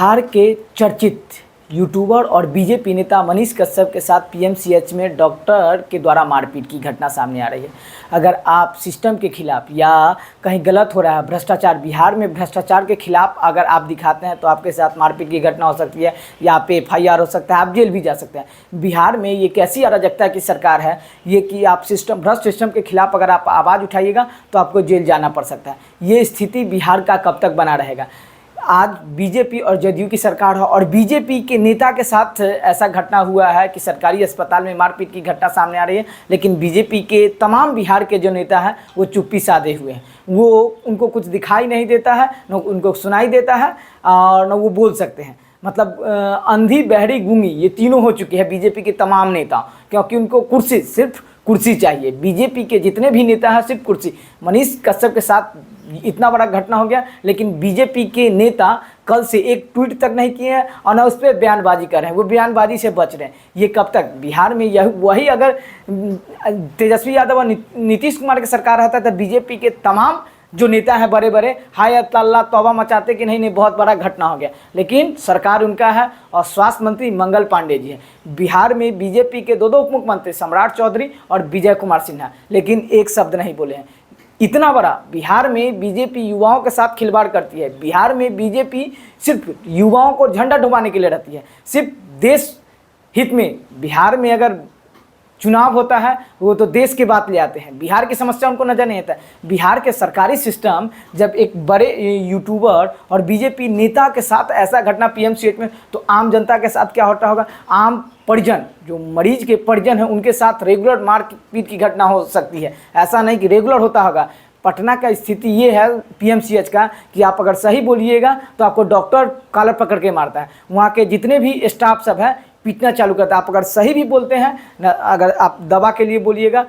बिहार के चर्चित यूट्यूबर और बीजेपी नेता मनीष कश्यप के साथ पीएमसीएच में डॉक्टर के द्वारा मारपीट की घटना सामने आ रही है। अगर आप सिस्टम के खिलाफ या कहीं गलत हो रहा है, भ्रष्टाचार, बिहार में भ्रष्टाचार के खिलाफ अगर आप दिखाते हैं तो आपके साथ मारपीट की घटना हो सकती है या आप पे एफआईआर हो सकता है, आप जेल भी जा सकते हैं। बिहार में ये कैसी अराजकता की सरकार है ये कि आप भ्रष्ट सिस्टम के खिलाफ अगर आप आवाज़ उठाइएगा तो आपको जेल जाना पड़ सकता है। ये स्थिति बिहार का कब तक बना रहेगा? आज बीजेपी और जदयू की सरकार है और बीजेपी के नेता के साथ ऐसा घटना हुआ है कि सरकारी अस्पताल में मारपीट की घटना सामने आ रही है, लेकिन बीजेपी के तमाम बिहार के जो नेता हैं वो चुप्पी साधे हुए हैं। वो उनको कुछ दिखाई नहीं देता है, न उनको सुनाई देता है और न वो बोल सकते हैं। मतलब अंधी, बहरी, गूंगी ये तीनों हो चुके हैं बीजेपी के तमाम नेता, क्योंकि उनको कुर्सी, सिर्फ कुर्सी चाहिए। बीजेपी के जितने भी नेता हैं सिर्फ कुर्सी। मनीष कश्यप के साथ इतना बड़ा घटना हो गया, लेकिन बीजेपी के नेता कल से एक ट्वीट तक नहीं किए हैं और न उस पर बयानबाजी कर रहे हैं, वो बयानबाजी से बच रहे हैं। ये कब तक? बिहार में यह वही अगर तेजस्वी यादव और नीतीश कुमार की सरकार रहता है तो बीजेपी के तमाम जो नेता हैं बड़े बड़े हाय अल्लाह तौबा मचाते कि नहीं बहुत बड़ा घटना हो गया, लेकिन सरकार उनका है और स्वास्थ्य मंत्री मंगल पांडे जी हैं। बिहार में बीजेपी के दो उप मुख्यमंत्री सम्राट चौधरी और विजय कुमार सिन्हा, लेकिन एक शब्द नहीं बोले हैं। इतना बड़ा बिहार में बीजेपी युवाओं के साथ खिलवाड़ करती है। बिहार में बीजेपी सिर्फ युवाओं को झंडा डुबाने के लिए रहती है, सिर्फ देश हित में। बिहार में अगर चुनाव होता है वो तो देश की बात ले आते हैं, बिहार की समस्या उनको नजर नहीं आता। बिहार के सरकारी सिस्टम जब एक बड़े यूट्यूबर और बीजेपी नेता के साथ ऐसा घटना पीएमसीएच में, तो आम जनता के साथ क्या होता होगा? आम परिजन, जो मरीज के परिजन हैं, उनके साथ रेगुलर मारपीट की घटना हो सकती है। ऐसा नहीं कि रेगुलर होता होगा। पटना का स्थिति ये है पीएमसीएच का कि आप अगर सही बोलिएगा तो आपको डॉक्टर कॉलर पकड़ के मारता है। वहाँ के जितने भी स्टाफ सब है पीटना चालू करता है। आप अगर सही भी बोलते हैं ना, अगर आप दवा के लिए बोलिएगा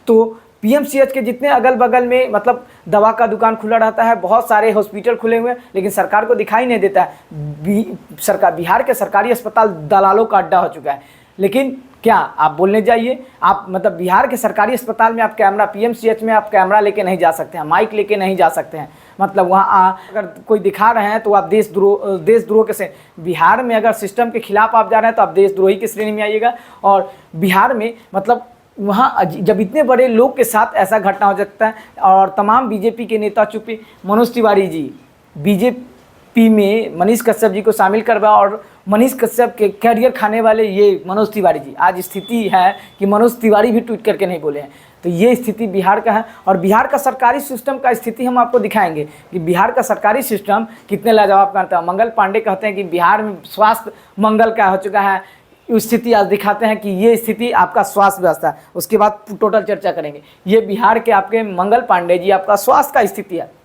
तो पीएमसीएच के जितने अगल बगल में मतलब दवा का दुकान खुला रहता है, बहुत सारे हॉस्पिटल खुले हुए हैं, लेकिन सरकार को दिखाई नहीं देता है। बिहार के सरकारी अस्पताल दलालों का अड्डा हो चुका है। लेकिन क्या आप बोलने जाइए, आप मतलब बिहार के सरकारी अस्पताल में आप कैमरा, पीएमसीएच में आप कैमरा लेके नहीं जा सकते हैं, माइक लेके नहीं जा सकते हैं। मतलब वहाँ अगर कोई दिखा रहे हैं तो आप देशद्रोह के से, बिहार में अगर सिस्टम के खिलाफ आप जा रहे हैं तो आप देशद्रोही की श्रेणी में आइएगा। और बिहार में मतलब वहाँ जब इतने बड़े लोग के साथ ऐसा घटना हो सकता है और तमाम बीजेपी के नेता चुप्पी। मनोज तिवारी जी बीजेपी में मनीष कश्यप जी को शामिल करवा और मनीष कश्यप के कैरियर खाने वाले ये मनोज तिवारी जी, आज स्थिति है कि मनोज तिवारी भी ट्वीट करके नहीं बोले हैं। तो ये स्थिति बिहार का है और बिहार का सरकारी सिस्टम का स्थिति हम आपको दिखाएंगे कि बिहार का सरकारी सिस्टम कितने लाजवाब करता है। मंगल पांडे कहते हैं कि बिहार में स्वास्थ्य मंगल का हो चुका है, स्थिति आज दिखाते हैं कि ये स्थिति आपका स्वास्थ्य व्यवस्था है। उसके बाद टोटल चर्चा करेंगे। ये बिहार के आपके मंगल पांडे जी आपका स्वास्थ्य का स्थिति है।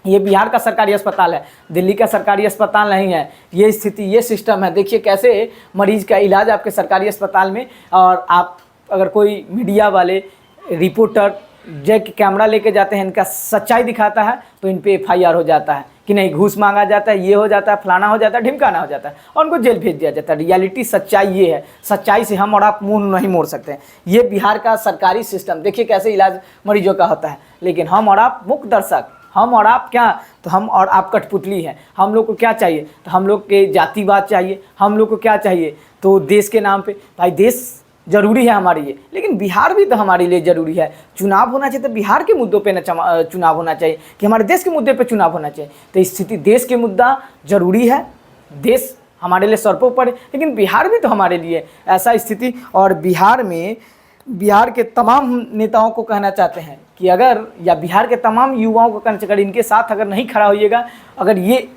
ये बिहार का सरकारी अस्पताल है, दिल्ली का सरकारी अस्पताल नहीं है। ये स्थिति, ये सिस्टम है। देखिए कैसे मरीज का इलाज आपके सरकारी अस्पताल में, और आप अगर कोई मीडिया वाले रिपोर्टर जैक कैमरा लेके जाते हैं, इनका सच्चाई दिखाता है तो इन पे एफआईआर हो जाता है कि नहीं घूस मांगा जाता है, ये हो जाता है, फलाना हो जाता है, ढिमकाना हो जाता है और उनको जेल भेज दिया जाता है। रियलिटी सच्चाई ये है, सच्चाई से हम और आप मुंह नहीं मोड़ सकते हैं। ये बिहार का सरकारी सिस्टम, देखिए कैसे इलाज मरीजों का होता है। लेकिन हम और आप मुख्य दर्शक, हम और आप क्या, तो हम और आप कठपुतली हैं। हम लोग को क्या चाहिए? तो हम लोग के जातिवाद चाहिए। हम लोग को क्या चाहिए? तो देश के नाम पे, भाई देश जरूरी है हमारे लिए, लेकिन बिहार भी तो हमारे लिए ज़रूरी है। चुनाव होना चाहिए तो बिहार के मुद्दों पे न चुनाव होना चाहिए कि हमारे देश के मुद्दे पे चुनाव होना चाहिए। तो स्थिति, देश के मुद्दा ज़रूरी है, देश हमारे लिए सर्वोपरि, लेकिन बिहार भी तो हमारे लिए ऐसा स्थिति। और बिहार में बिहार के तमाम नेताओं को कहना चाहते हैं कि अगर, या बिहार के तमाम युवाओं को कहना चाहिए, अगर इनके साथ अगर नहीं खड़ा होइएगा, अगर ये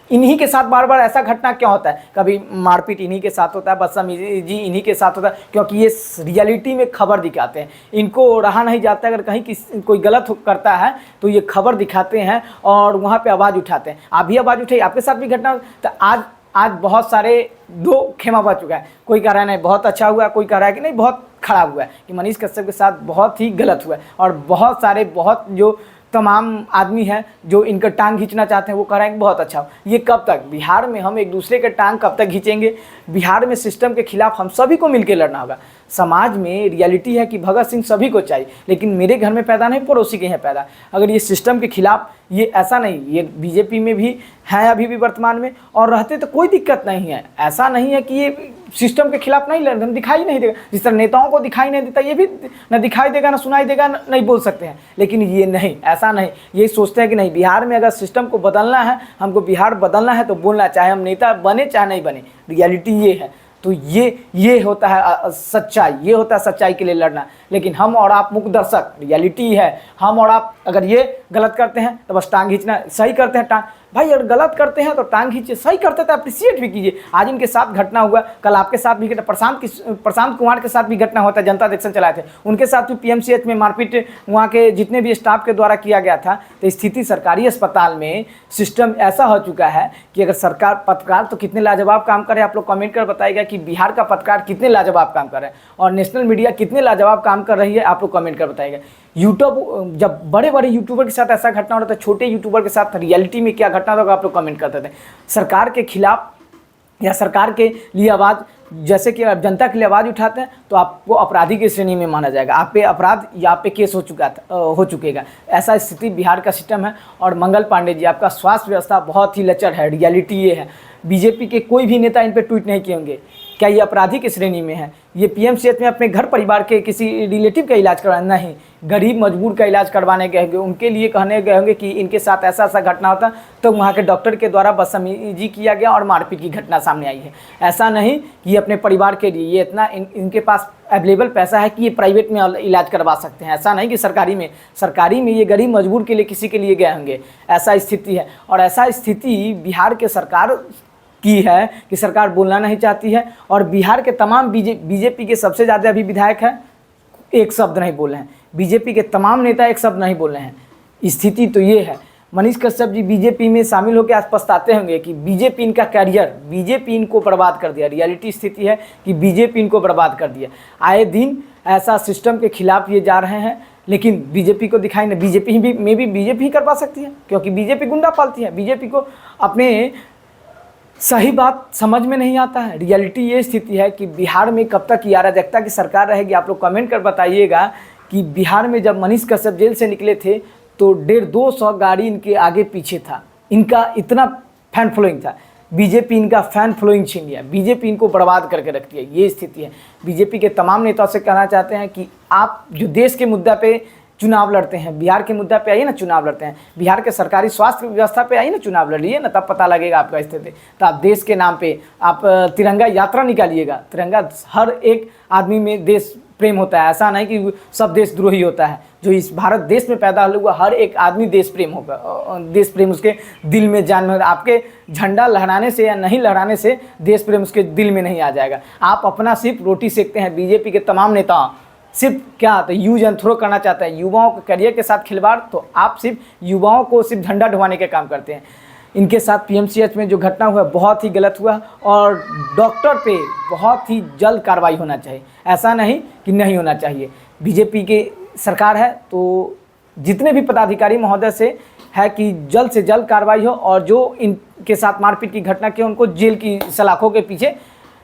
इन्हीं के साथ बार बार ऐसा घटना क्यों होता है? कभी मारपीट इन्हीं के साथ होता है, बदतमीजी इन्हीं के साथ होता है, क्योंकि ये रियलिटी में खबर दिखाते हैं। इनको रहा नहीं जाता, अगर कहीं कोई गलत करता है तो ये खबर दिखाते हैं और वहाँ पे आवाज़ उठाते हैं। आप भी आवाज़ उठाइए, आपके साथ भी घटना। तो आज बहुत सारे दो खेमा बच चुका है। कोई कह रहा है नहीं बहुत अच्छा हुआ, कोई कह रहा है कि नहीं बहुत ख़राब हुआ है, कि मनीष कश्यप के साथ बहुत ही गलत हुआ है। और बहुत सारे जो तमाम आदमी हैं जो इनका टांग खींचना चाहते हैं, वो कह रहे हैं कि बहुत अच्छा हो। ये कब तक बिहार में हम एक दूसरे के टांग कब तक खींचेंगे? बिहार में सिस्टम के खिलाफ हम सभी को मिलकर लड़ना होगा। समाज में रियलिटी है कि भगत सिंह सभी को चाहिए, लेकिन मेरे घर में पैदा नहीं, पड़ोसी के यहाँ पैदा। अगर ये सिस्टम के खिलाफ, ये ऐसा नहीं, ये बीजेपी में भी हैं अभी भी वर्तमान में, और रहते तो कोई दिक्कत नहीं है। ऐसा नहीं है कि ये सिस्टम के खिलाफ नहीं लड़, दिखाई नहीं देगा। जिस तरह नेताओं को दिखाई नहीं देता, ये भी न दिखाई देगा, न सुनाई देगा, नहीं बोल सकते हैं। लेकिन ये नहीं, ऐसा नहीं, ये सोचते हैं कि नहीं, बिहार में अगर सिस्टम को बदलना है, हमको बिहार बदलना है तो बोलना, चाहे हम नेता बने चाहे नहीं बने। रियलिटी ये है। तो ये होता है सच्चाई, ये होता है सच्चाई के लिए लड़ना। लेकिन हम और आप मुख्य दर्शक, रियलिटी है, हम और आप अगर ये गलत करते हैं तो बस टांग खींचना, सही करते हैं टांग, भाई अगर गलत करते हैं तो टांग खींचिए, सही करते हैं तो अप्रिशिएट भी कीजिए। आज इनके साथ घटना हुआ, कल आपके साथ भी घटना, प्रशांत कुमार के साथ भी घटना होता है, जनता दर्शन चलाए थे, उनके साथ भी पीएमसीएच में मारपीट वहाँ के जितने भी स्टाफ के द्वारा किया गया था। तो स्थिति सरकारी अस्पताल में सिस्टम ऐसा हो चुका है कि अगर सरकार, पत्रकार तो कितने लाजवाब काम कर रहे हैं, आप लोग कमेंट कर बताइएगा कि बिहार का पत्रकार कितने लाजवाब काम कर रहे हैं और नेशनल मीडिया कितने लाजवाब काम कर रही है, आप लोग कमेंट कर बताइएगा। यूट्यूब, जब बड़े बड़े यूट्यूबर के साथ ऐसा घटना हो रहा था, छोटे यूट्यूबर के साथ रियलिटी में क्या घटना होगा, आप लोग कमेंट करते थे। सरकार के खिलाफ या सरकार के लिए आवाज़, जैसे कि आप जनता के लिए आवाज़ उठाते हैं तो आपको अपराधी की श्रेणी में माना जाएगा, आप पे अपराध या आप पे केस हो चुकेगा। ऐसा स्थिति बिहार का सिस्टम है। और मंगल पांडे जी, आपका स्वास्थ्य व्यवस्था बहुत ही लचर है, रियलिटी ये है। बीजेपी के कोई भी नेता इन पर ट्वीट नहीं किए होंगे, क्या ये अपराधी की श्रेणी में है? ये पीएमसीएच में अपने घर परिवार के किसी रिलेटिव का इलाज करवाना नहीं, गरीब मजबूर का इलाज करवाने गए होंगे, उनके लिए कहने गए होंगे कि इनके साथ ऐसा ऐसा घटना होता, तो वहाँ के डॉक्टर के द्वारा बदतमीजी किया गया और मारपीट की घटना सामने आई है। ऐसा नहीं कि ये अपने परिवार के लिए, ये इतना इनके पास अवेलेबल पैसा है कि ये प्राइवेट में इलाज करवा सकते हैं। ऐसा नहीं कि सरकारी में ये गरीब मजबूर के लिए किसी के लिए गए होंगे। ऐसा स्थिति है। और ऐसा स्थिति बिहार के सरकार की है कि सरकार बोलना नहीं चाहती है। और बिहार के तमाम बीजेपी के सबसे ज़्यादा अभी विधायक हैं, एक शब्द नहीं बोल रहे हैं। बीजेपी के तमाम नेता एक शब्द नहीं बोल रहे हैं। स्थिति तो ये है। मनीष कश्यप जी बीजेपी में शामिल होकर आज पछताते होंगे कि बीजेपी इनका कैरियर, बीजेपी इनको बर्बाद कर दिया। रियलिटी स्थिति है कि बीजेपी इनको बर्बाद कर दिया। आए दिन ऐसा सिस्टम के खिलाफ ये जा रहे हैं, लेकिन बीजेपी को दिखाई नहीं। बीजेपी में भी बीजेपी ही करवा सकती है, क्योंकि बीजेपी गुंडा पालती है। बीजेपी को अपने सही बात समझ में नहीं आता है। रियलिटी ये स्थिति है कि बिहार में कब तक ये अराजकता की सरकार रहेगी। आप लोग कमेंट कर बताइएगा कि बिहार में जब मनीष कश्यप जेल से निकले थे तो 150-200 गाड़ी इनके आगे पीछे था। इनका इतना फैन फॉलोइंग था। बीजेपी इनका फैन फॉलोइंग छीन लिया, बीजेपी इनको बर्बाद करके रखती है। ये स्थिति है। बीजेपी के तमाम नेताओं से कहना चाहते हैं कि आप जो देश के मुद्दा पे चुनाव लड़ते हैं, बिहार के मुद्दा पे आइए ना, चुनाव लड़ते हैं। बिहार के सरकारी स्वास्थ्य व्यवस्था पे आइए ना, चुनाव लड़िए ना, तब पता लगेगा आपका स्थिति। तो आप देश के नाम पे आप तिरंगा यात्रा निकालिएगा। तिरंगा, हर एक आदमी में देश प्रेम होता है। ऐसा नहीं कि सब देशद्रोही होता है। जो इस भारत देश में पैदा हुआ हर एक आदमी देश प्रेम होगा, देश प्रेम उसके दिल में, जान में। आपके झंडा लहराने से या नहीं लहराने से देश प्रेम उसके दिल में नहीं आ जाएगा। आप अपना सिर्फ रोटी सेकते हैं। बीजेपी के तमाम नेता सिर्फ क्या तो यूज एंड थ्रो करना चाहते हैं, युवाओं के करियर के साथ खिलवाड़। तो आप सिर्फ युवाओं को सिर्फ झंडा ढुवाने के काम करते हैं। इनके साथ पीएमसीएच में जो घटना हुआ बहुत ही गलत हुआ और डॉक्टर पे बहुत ही जल्द कार्रवाई होना चाहिए। ऐसा नहीं कि नहीं होना चाहिए। बीजेपी की सरकार है तो जितने भी पदाधिकारी महोदय से है कि जल्द से जल्द कार्रवाई हो और जो इनके साथ मारपीट की घटना की उनको जेल की सलाखों के पीछे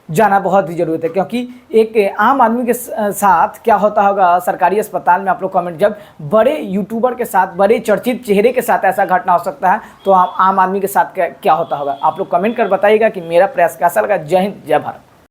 जाना बहुत ही ज़रूरत है। क्योंकि एक आम आदमी के साथ क्या होता होगा सरकारी अस्पताल में, आप लोग कमेंट, जब बड़े यूट्यूबर के साथ, बड़े चर्चित चेहरे के साथ ऐसा घटना हो सकता है तो आम आदमी के साथ क्या होता होगा। आप लोग कमेंट कर बताइएगा कि मेरा प्रयास कैसा लगा। जय हिंद, जय भारत।